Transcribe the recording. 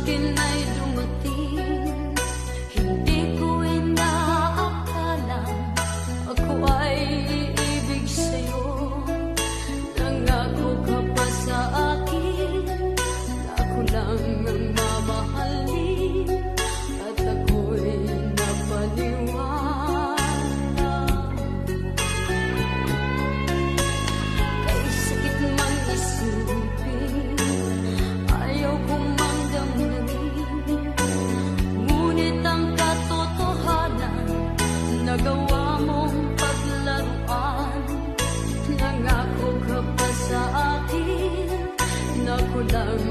akin ay dumating. Hindi ko inaakalang ako ay iibig sa'yo. Nangako ka pa sa akin na ako lang ang mamahalin, at ako'y napaniwala. Kay sakit man isipin, ayaw kong damdamin, ngunit ang katotohanan, nagawa mong paglaruan. Nangako ka pa sa akin na ako lang